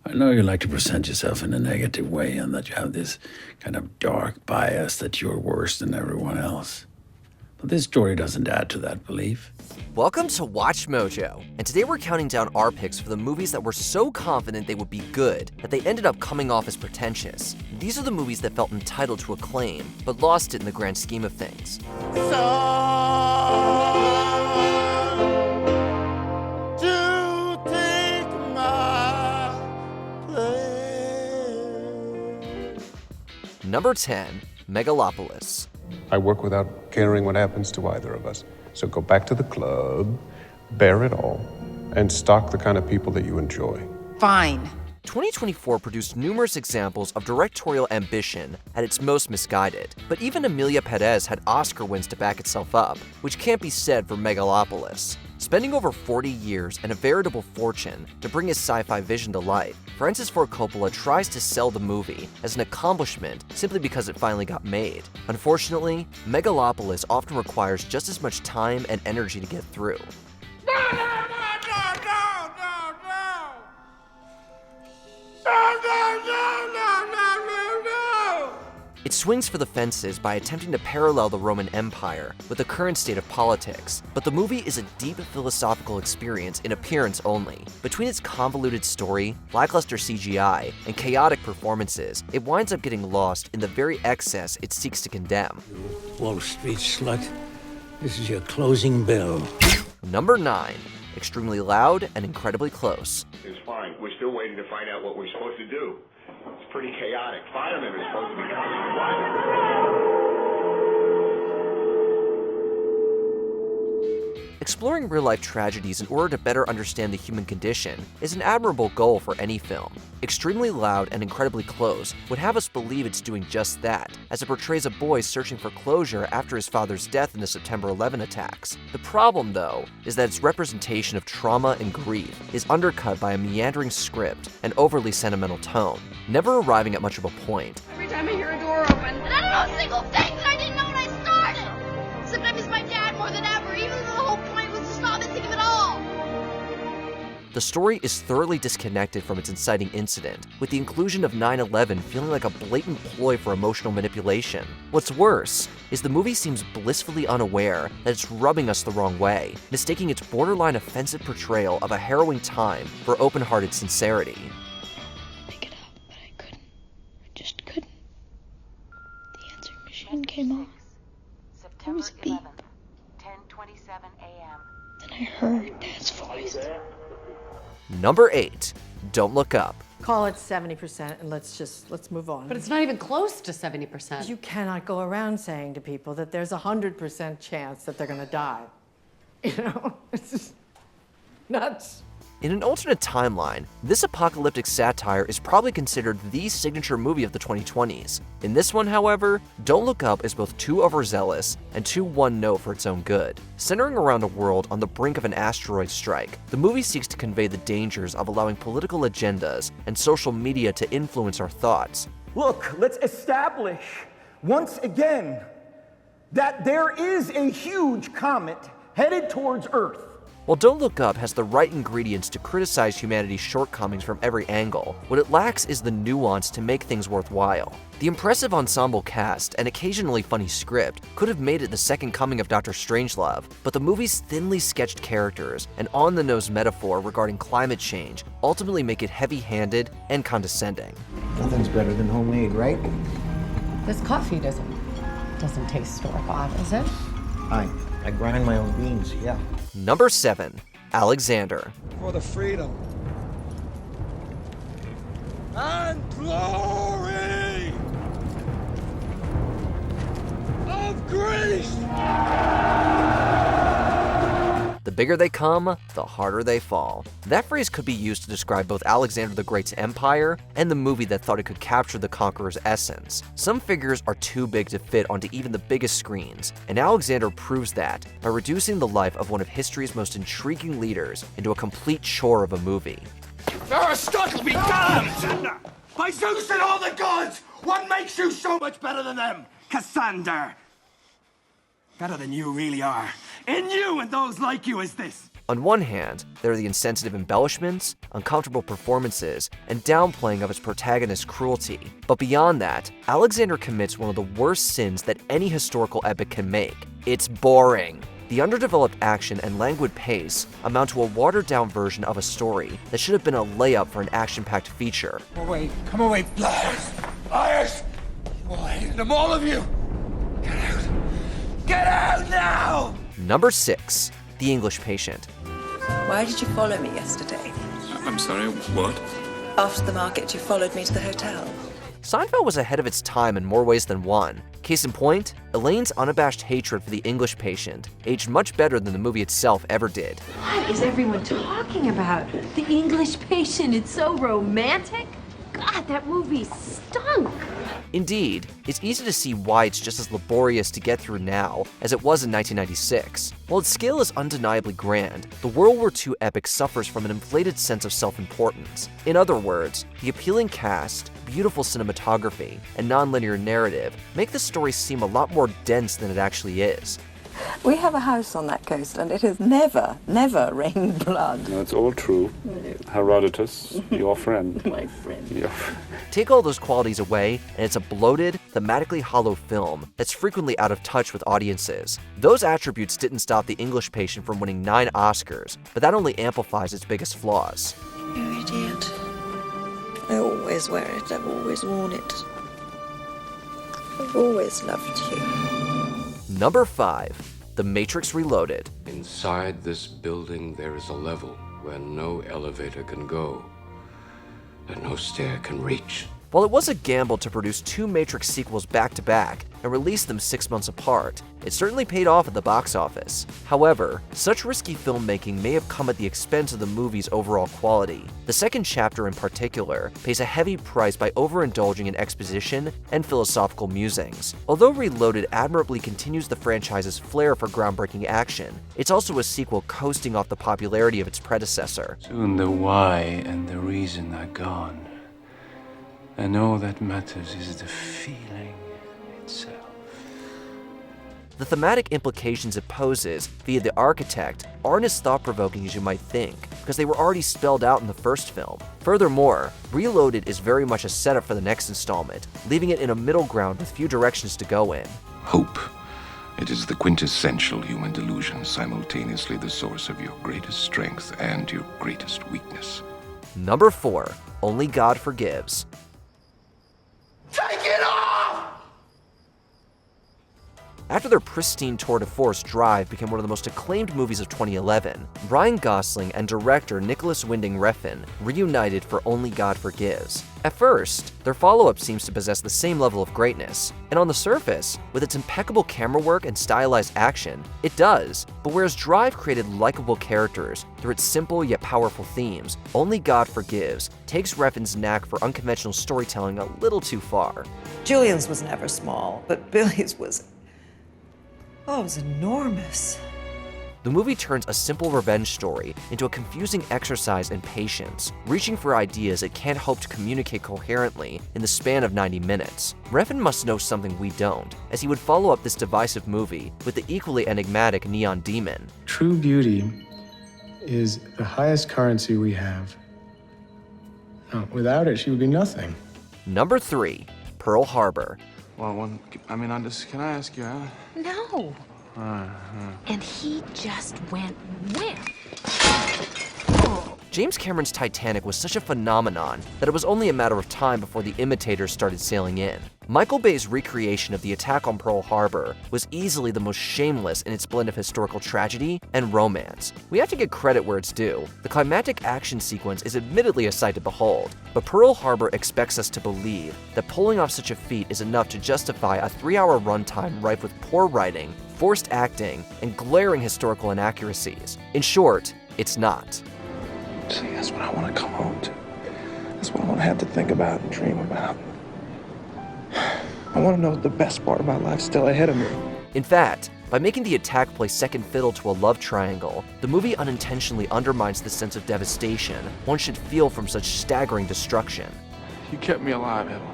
I know you like to present yourself in a negative way and that you have this kind of dark bias that you're worse than everyone else. But this story doesn't add to that belief. Welcome to Watch Mojo, and today we're counting down our picks for the movies that were so confident they would be good that they ended up coming off as pretentious. These are the movies that felt entitled to acclaim, but lost it in the grand scheme of things. Number 10, Megalopolis. I work without caring what happens to either of us. So go back to the club, bear it all, and stalk the kind of people that you enjoy. Fine. 2024 produced numerous examples of directorial ambition at its most misguided, but even Emilia Perez had Oscar wins to back itself up, which can't be said for Megalopolis. Spending over 40 years and a veritable fortune to bring his sci-fi vision to life, Francis Ford Coppola tries to sell the movie as an accomplishment simply because it finally got made. Unfortunately, Megalopolis often requires just as much time and energy to get through. It swings for the fences by attempting to parallel the Roman Empire with the current state of politics, but the movie is a deep philosophical experience in appearance only. Between its convoluted story, lackluster CGI, and chaotic performances, it winds up getting lost in the very excess it seeks to condemn. Wall Street slut, this is your closing bell. Number 9, extremely loud and incredibly close. It's fine. We're still waiting to find out what we're supposed to do. It's pretty chaotic. Firemen are supposed to be coming. Exploring real-life tragedies in order to better understand the human condition is an admirable goal for any film. Extremely Loud and Incredibly Close would have us believe it's doing just that, as it portrays a boy searching for closure after his father's death in the September 11 attacks. The problem, though, is that its representation of trauma and grief is undercut by a meandering script and overly sentimental tone, never arriving at much of a point. Every time I hear a door open, And I don't know a single thing that I didn't know when I started! Except I miss my dad more than ever, even though the whole point was to stop and think of it all! The story is thoroughly disconnected from its inciting incident, with the inclusion of 9/11 feeling like a blatant ploy for emotional manipulation. What's worse is the movie seems blissfully unaware that it's rubbing us the wrong way, mistaking its borderline offensive portrayal of a harrowing time for open-hearted sincerity. Pick it up, but I couldn't. I just couldn't. The answering machine came on. There was a beep. 10:27 a.m. Then I heard Dad's voice. Number 8, Don't Look Up. Call it 70% and let's move on. But it's not even close to 70%. You cannot go around saying to people that there's a 100% chance that they're gonna die. You know, it's just nuts. In an alternate timeline, this apocalyptic satire is probably considered the signature movie of the 2020s. In this one, however, Don't Look Up is both too overzealous and too one-note for its own good. Centering around a world on the brink of an asteroid strike, the movie seeks to convey the dangers of allowing political agendas and social media to influence our thoughts. Look, let's establish once again that there is a huge comet headed towards Earth. While Don't Look Up has the right ingredients to criticize humanity's shortcomings from every angle, what it lacks is the nuance to make things worthwhile. The impressive ensemble cast and occasionally funny script could have made it the second coming of Dr. Strangelove, but the movie's thinly sketched characters and on-the-nose metaphor regarding climate change ultimately make it heavy-handed and condescending. Nothing's better than homemade, right? This coffee doesn't taste store-bought, is it? I grind my own beans, yeah. Number 7, Alexander. For the freedom and glory of Greece! The bigger they come, the harder they fall. That phrase could be used to describe both Alexander the Great's empire and the movie that thought it could capture the conqueror's essence. Some figures are too big to fit onto even the biggest screens, and Alexander proves that by reducing the life of one of history's most intriguing leaders into a complete chore of a movie. Aristotle be damned! By Zeus and all the gods, what makes you so much better than them? Cassander! Better than you really are. In you and those like you is this. On one hand, there are the insensitive embellishments, uncomfortable performances, and downplaying of its protagonist's cruelty. But beyond that, Alexander commits one of the worst sins that any historical epic can make. It's boring. The underdeveloped action and languid pace amount to a watered-down version of a story that should have been a layup for an action-packed feature. Come away, liars! Liars! You all hated them, all of you! Get out! Get out now! Number 6. The English Patient. Why did you follow me yesterday? I'm sorry, what? After the market, you followed me to the hotel. Seinfeld was ahead of its time in more ways than one. Case in point, Elaine's unabashed hatred for the English Patient aged much better than the movie itself ever did. What is everyone talking about? The English Patient, it's so romantic. God, that movie stunk. Indeed, it's easy to see why it's just as laborious to get through now as it was in 1996. While its scale is undeniably grand, the World War II epic suffers from an inflated sense of self-importance. In other words, the appealing cast, beautiful cinematography, and non-linear narrative make the story seem a lot more dense than it actually is. We have a house on that coast, and it has never rained blood. That's all true. Herodotus, your friend. My friend. Take all those qualities away, and it's a bloated, thematically hollow film that's frequently out of touch with audiences. Those attributes didn't stop The English Patient from winning 9 Oscars, but that only amplifies its biggest flaws. You idiot. I always wear it. I've always worn it. I've always loved you. Number 5. The Matrix Reloaded. Inside this building, there is a level where no elevator can go, and no stair can reach. While it was a gamble to produce 2 Matrix sequels back-to-back and release them 6 months apart, it certainly paid off at the box office. However, such risky filmmaking may have come at the expense of the movie's overall quality. The second chapter in particular pays a heavy price by overindulging in exposition and philosophical musings. Although Reloaded admirably continues the franchise's flair for groundbreaking action, it's also a sequel coasting off the popularity of its predecessor. Soon the why and the reason are gone. And all that matters is the feeling itself. The thematic implications it poses via the architect aren't as thought-provoking as you might think, because they were already spelled out in the first film. Furthermore, Reloaded is very much a setup for the next installment, leaving it in a middle ground with few directions to go in. Hope. It is the quintessential human delusion, simultaneously the source of your greatest strength and your greatest weakness. Number 4. Only God Forgives. Take it off! After their pristine tour de force, Drive became one of the most acclaimed movies of 2011. Ryan Gosling and director Nicholas Winding Refn reunited for Only God Forgives. At first, their follow-up seems to possess the same level of greatness, and on the surface, with its impeccable camera work and stylized action, it does. But whereas Drive created likable characters through its simple yet powerful themes, Only God Forgives takes Refn's knack for unconventional storytelling a little too far. Julian's was never small, but Billy's was... oh, it was enormous. The movie turns a simple revenge story into a confusing exercise in patience, reaching for ideas it can't hope to communicate coherently in the span of 90 minutes. Refn must know something we don't, as he would follow up this divisive movie with the equally enigmatic Neon Demon. True beauty is the highest currency we have. Without it, she would be nothing. Number 3. Pearl Harbor. Well, can I ask you, No. And he just went where? James Cameron's Titanic was such a phenomenon that it was only a matter of time before the imitators started sailing in. Michael Bay's recreation of the attack on Pearl Harbor was easily the most shameless in its blend of historical tragedy and romance. We have to give credit where it's due. The climactic action sequence is admittedly a sight to behold, but Pearl Harbor expects us to believe that pulling off such a feat is enough to justify a 3-hour runtime rife with poor writing, forced acting, and glaring historical inaccuracies. In short, it's not. See, that's what I want to come home to. That's what I want to have to think about and dream about. I want to know the best part of my life still ahead of me. In fact, by making the attack play second fiddle to a love triangle, the movie unintentionally undermines the sense of devastation one should feel from such staggering destruction. You kept me alive, Evan.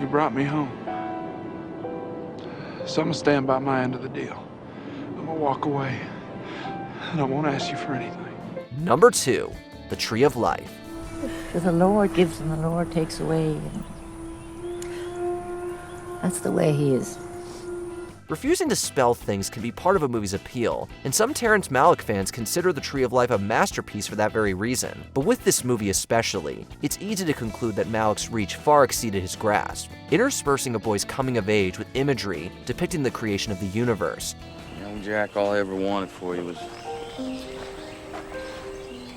You brought me home. So I'm gonna stand by my end of the deal. I'm gonna walk away. And I won't ask you for anything. Number 2, The Tree of Life. The Lord gives and the Lord takes away. That's the way he is. Refusing to spell things can be part of a movie's appeal, and some Terrence Malick fans consider The Tree of Life a masterpiece for that very reason. But with this movie especially, it's easy to conclude that Malick's reach far exceeded his grasp, interspersing a boy's coming of age with imagery depicting the creation of the universe. Young Jack, all I ever wanted for you was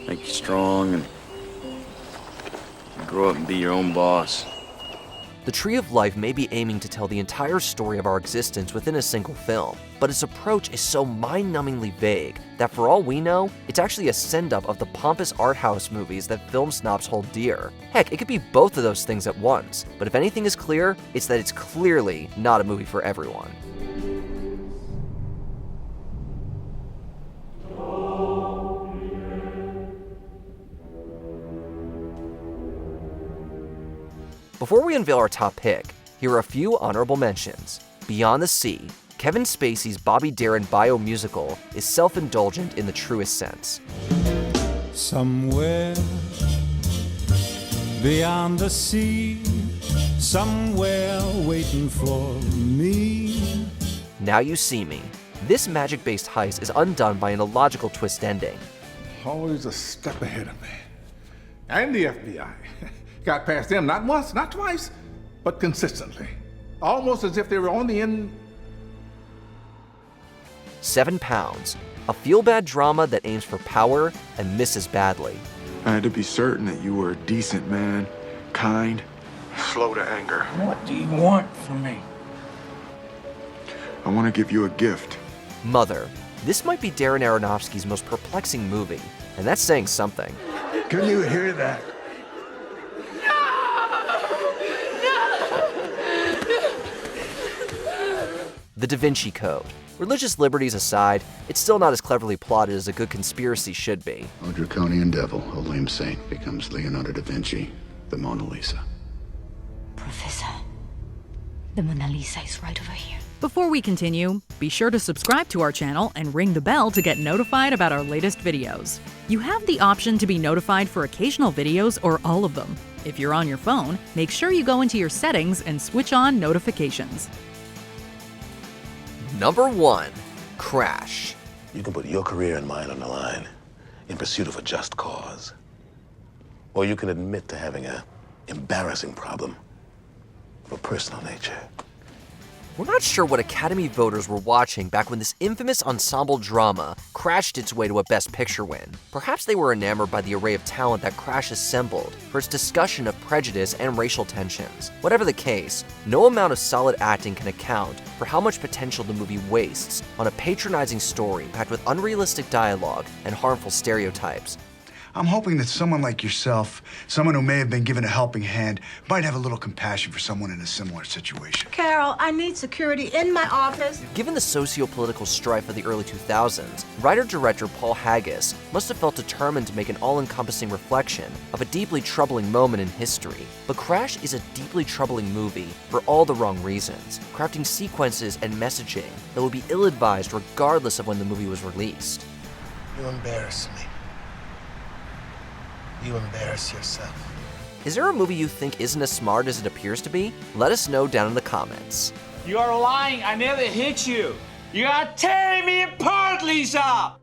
make you strong and grow up and be your own boss. The Tree of Life may be aiming to tell the entire story of our existence within a single film, but its approach is so mind-numbingly vague that for all we know, it's actually a send-up of the pompous art house movies that film snobs hold dear. Heck, it could be both of those things at once, but if anything is clear, it's that it's clearly not a movie for everyone. Before we unveil our top pick, here are a few honorable mentions. Beyond the Sea, Kevin Spacey's Bobby Darin bio-musical is self-indulgent in the truest sense. Somewhere beyond the sea, somewhere waiting for me. Now You See Me. This magic-based heist is undone by an illogical twist ending. Always a step ahead of me. And the FBI. Got past them not once, not twice, but consistently. Almost as if they were on the end. 7 Pounds, a feel-bad drama that aims for power and misses badly. I had to be certain that you were a decent man, kind, slow to anger. What do you want from me? I want to give you a gift. Mother. This might be Darren Aronofsky's most perplexing movie, and that's saying something. Can you hear that? The Da Vinci Code. Religious liberties aside, it's still not as cleverly plotted as a good conspiracy should be. A draconian devil, a lame saint, becomes Leonardo da Vinci, the Mona Lisa. Professor, the Mona Lisa is right over here. Before we continue, be sure to subscribe to our channel and ring the bell to get notified about our latest videos. You have the option to be notified for occasional videos or all of them. If you're on your phone, make sure you go into your settings and switch on notifications. Number 1, Crash. You can put your career and mine on the line in pursuit of a just cause. Or you can admit to having an embarrassing problem of a personal nature. We're not sure what Academy voters were watching back when this infamous ensemble drama crashed its way to a Best Picture win. Perhaps they were enamored by the array of talent that Crash assembled for its discussion of prejudice and racial tensions. Whatever the case, no amount of solid acting can account for how much potential the movie wastes on a patronizing story packed with unrealistic dialogue and harmful stereotypes. I'm hoping that someone like yourself, someone who may have been given a helping hand, might have a little compassion for someone in a similar situation. Carol, I need security in my office. Given the socio-political strife of the early 2000s, writer-director Paul Haggis must have felt determined to make an all-encompassing reflection of a deeply troubling moment in history. But Crash is a deeply troubling movie for all the wrong reasons, crafting sequences and messaging that would be ill-advised regardless of when the movie was released. You embarrass me. You embarrass yourself. Is there a movie you think isn't as smart as it appears to be? Let us know down in the comments. You are lying. I never hit you. You are tearing me apart, Lisa!